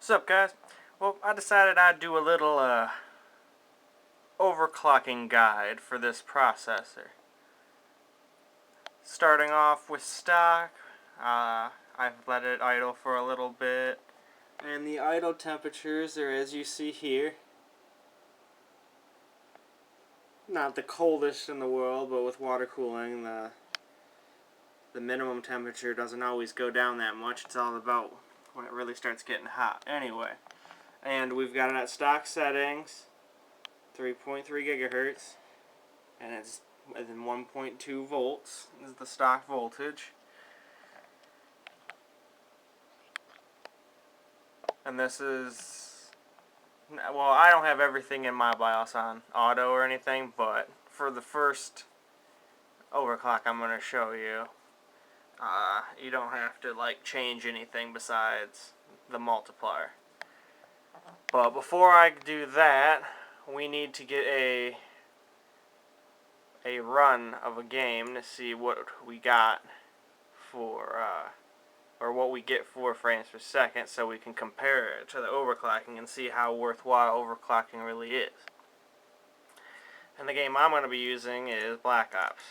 What's up, guys? Well, I decided I'd do a little overclocking guide for this processor. Starting off with stock, I've let it idle for a little bit, and the idle temperatures are as you see here. Not the coldest in the world, but with water cooling, the minimum temperature doesn't always go down that much. It's all about when it really starts getting hot. Anyway, and we've got it at stock settings, 3.3 gigahertz, and it's within 1.2 volts is the stock voltage. And this is, well, I don't have everything in my BIOS on auto or anything, but for the first overclock I'm going to show you, you don't have to change anything besides the multiplier. But before I do that, we need to get a run of a game to see what we got for or what we get for frames per second, so we can compare it to the overclocking and see how worthwhile overclocking really is. And the game I'm going to be using is Black Ops.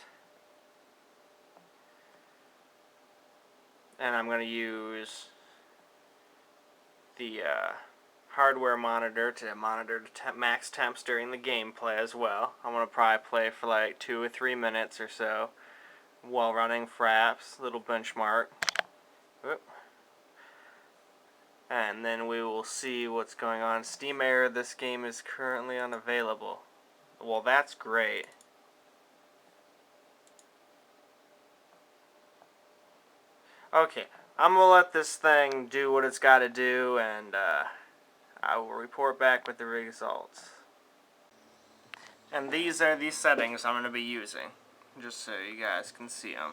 And I'm going to use the hardware monitor to monitor the max temps during the gameplay as well. I'm going to probably play for like 2 or 3 minutes or so while running fraps, little benchmark. Whoop. And then we will see what's going on. Steam error, this game is currently unavailable. Well, that's great. Okay, I'm going to let this thing do what it's got to do, and I will report back with the results. And these are the settings I'm going to be using, just so you guys can see them.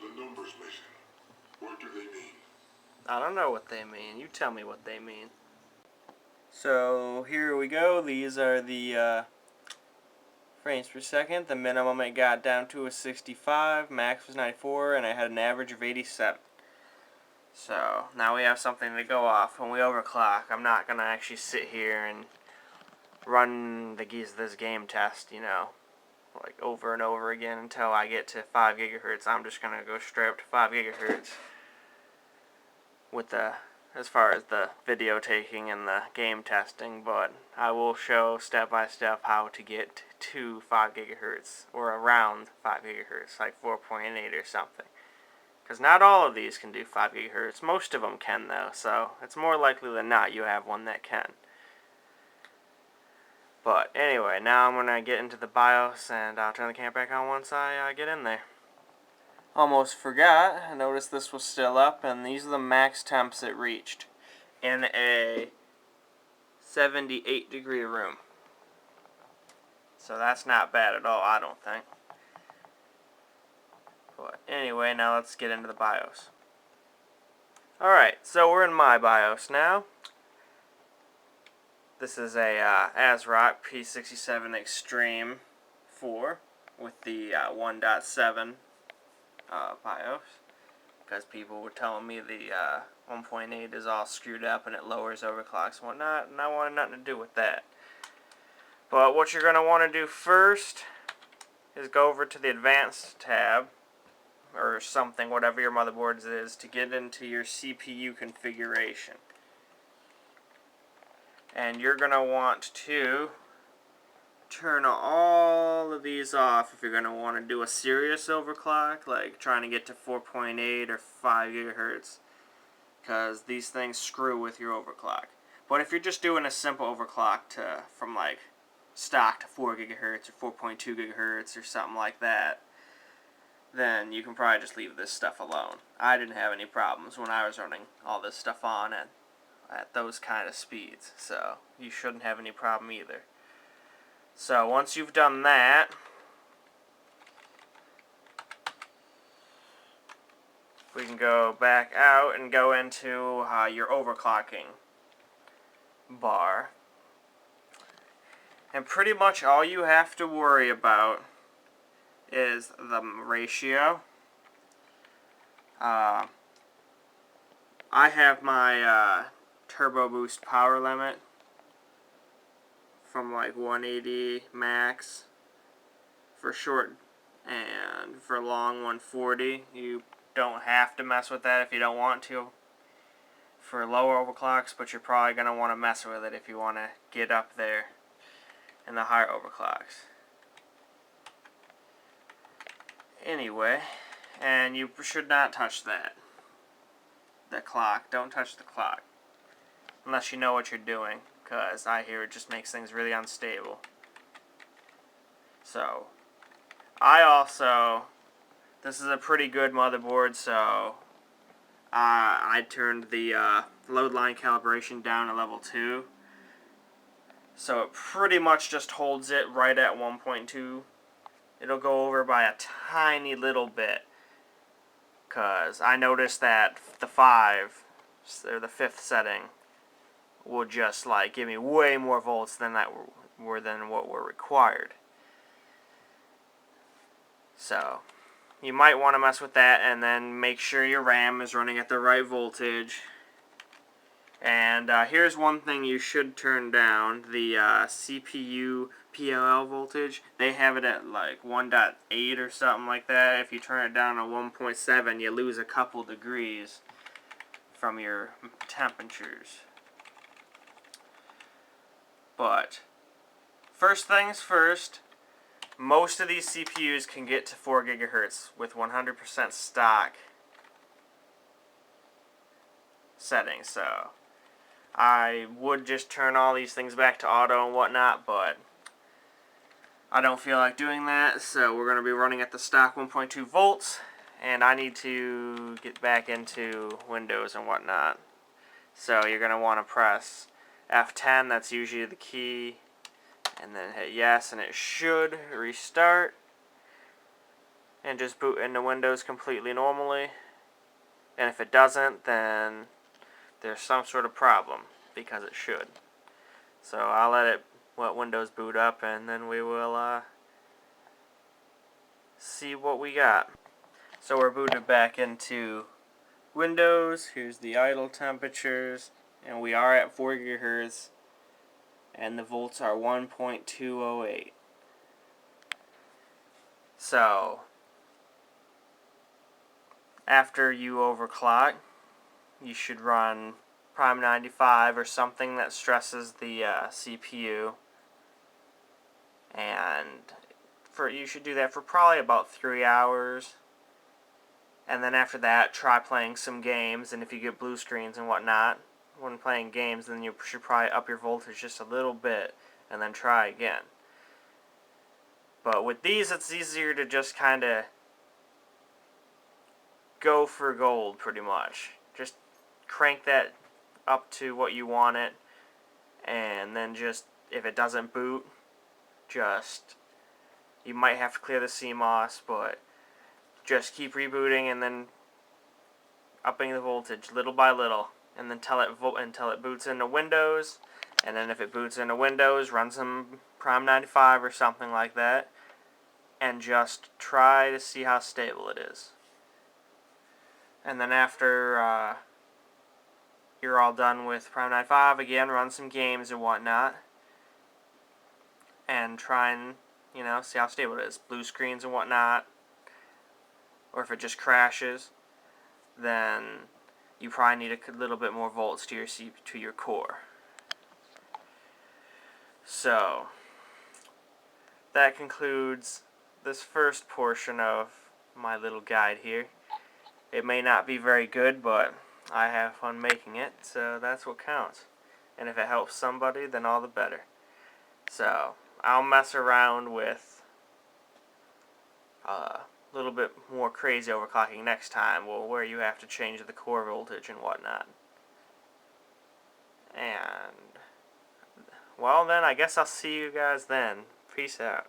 The numbers missing. What do they mean? I don't know what they mean. You tell me what they mean. So here we go. These are the frames per second. The minimum it got down to was 65, max was 94, and I had an average of 87. So now we have something to go off when we overclock. I'm not going to actually sit here and run this game test, like over and over again until I get to 5 gigahertz. I'm just going to go straight up to 5 gigahertz with as far as the video taking and the game testing, but I will show step by step how to get to 5 gigahertz or around 5 gigahertz, like 4.8 or something. Because not all of these can do 5 gigahertz. Most of them can, though, so it's more likely than not you have one that can. But anyway, now I'm going to get into the BIOS, and I'll turn the camera back on once I get in there. Almost forgot, I noticed this was still up, and these are the max temps it reached in a 78 degree room. So that's not bad at all, I don't think. But anyway, now let's get into the BIOS. Alright, so we're in my BIOS now. This is a ASRock P67 Extreme 4 with the 1.7 BIOS, because people were telling me the 1.8 is all screwed up and it lowers overclocks and whatnot, and I wanted nothing to do with that. But what you're going to want to do first is go over to the Advanced tab, or something, whatever your motherboard's is, to get into your CPU configuration. And you're going to want to turn all of these off if you're going to want to do a serious overclock, like trying to get to 4.8 or 5 gigahertz, because these things screw with your overclock. But if you're just doing a simple overclock from like stock to 4 gigahertz or 4.2 gigahertz or something like that, then you can probably just leave this stuff alone. I didn't have any problems when I was running all this stuff on at those kind of speeds, so you shouldn't have any problem either. So once you've done that, we can go back out and go into your overclocking bar. And pretty much all you have to worry about is the ratio I have my turbo boost power limit from like 180 max for short, and for long 140. You don't have to mess with that if you don't want to for lower overclocks, but you're probably going to want to mess with it if you want to get up there in the higher overclocks. Anyway, and you should not touch the clock. Don't touch the clock unless you know what you're doing, because I hear it just makes things really unstable. So this is a pretty good motherboard, so I turned the load line calibration down to level 2. So it pretty much just holds it right at 1.2. It'll go over by a tiny little bit, because I noticed that the 5, or the 5th setting, would just like give me way more volts than what were required. So you might want to mess with that, and then make sure your RAM is running at the right voltage. And here's one thing you should turn down: the CPU PLL voltage. They have it at like 1.8 or something like that. If you turn it down to 1.7, you lose a couple degrees from your temperatures. But first things first, most of these CPUs can get to 4 gigahertz with 100% stock settings. So I would just turn all these things back to auto and whatnot, but I don't feel like doing that, so we're going to be running at the stock 1.2 volts, and I need to get back into Windows and whatnot. So you're going to want to press F10, that's usually the key, and then hit yes, and it should restart and just boot into Windows completely normally. And if it doesn't, then there's some sort of problem, because it should. So I'll let Windows boot up, and then we will see what we got. So we're booted back into Windows. Here's the idle temperatures, and we are at 4 gigahertz, and the volts are 1.208. So after you overclock, you should run Prime 95 or something that stresses the CPU, and you should do that for probably about 3 hours. And then after that, try playing some games, and if you get blue screens and whatnot when playing games, then you should probably up your voltage just a little bit and then try again. But with these, it's easier to just kind of go for gold, pretty much. Just crank that up to what you want it, and then just, if it doesn't boot, you might have to clear the CMOS, but just keep rebooting and then upping the voltage little by little, and then until it boots into Windows. And then if it boots into Windows, run some Prime 95 or something like that, and just try to see how stable it is. And then after you're all done with Prime 95, again, run some games and whatnot, and try and, see how stable it is. Blue screens and whatnot, or if it just crashes, then you probably need a little bit more volts to your core. So that concludes this first portion of my little guide here. It may not be very good, but I have fun making it, so that's what counts. And if it helps somebody, then all the better. So I'll mess around with a little bit more crazy overclocking next time, where you have to change the core voltage and whatnot. And, well then, I guess I'll see you guys then. Peace out.